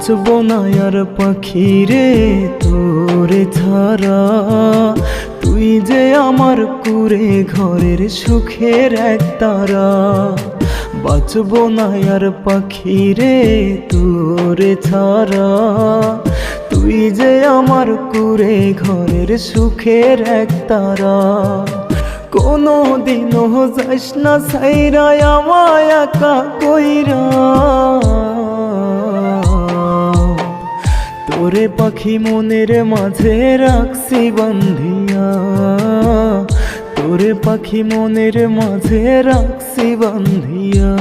বাঁচবো না আর পাখি রে তোরে ছাড়া, তুই যে আমার কুরে ঘরের সুখের এক তারা। বাঁচবো না আর পাখি রে তোরে ছাড়া, তুই যে আমার কুরে ঘরের সুখের এক তারা। কোনো দিনও যাস না ছাইরা আমায় একা কইরা, তোরে পাখি মনের মাঝে রাখছি বান্ধিয়া, তোরে পাখি মনের মাঝে রাখছি বান্ধিয়া।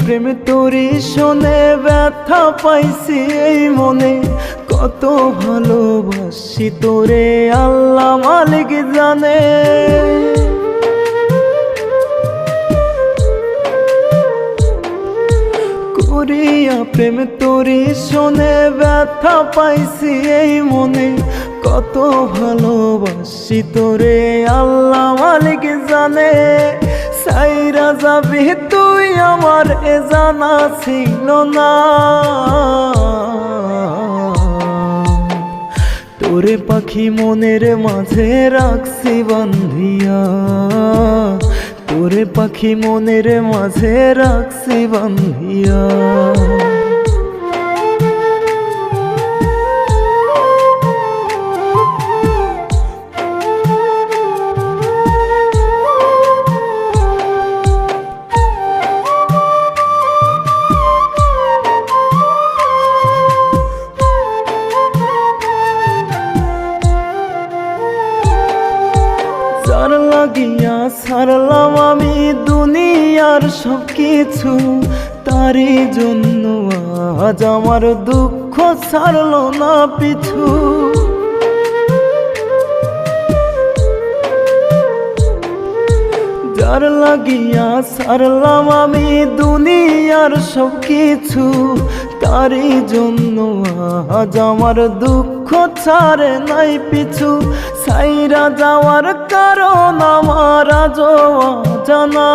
প্রেম তোরি শোনে ব্যথা পাইছি এই মনে, কত ভালোবাসি তোরে আল্লাহ মালিক জানে। করিয়া প্রেম তোরি শোনে ব্যথা পাইছি এই মনে, কত ভালোবাসি তোরে আল্লাহ মালিক জানে। সাইরা যাবি তুই আমার এ জানা ছিল না, তোরে পাখি মনের মাঝে রাখছি বান্ধিয়া, তোরে পাখি মনের মাঝে রাখছি বান্ধিয়া। যার লাগিয়া ছাড়লাম আমি দুনিয়ার সব কিছু, তারই জন্য আজ আমার দুঃখ ছাড়লো না পিছু। যার লাগিয়া ছাড়লাম আমি দুনিয়ার সব কিছু, তারই জন্য আজ আমার দুঃখ ছাড়ে নাই পিছু। ছাইরা যাওয়ার কারণ আমার আজও অজানা,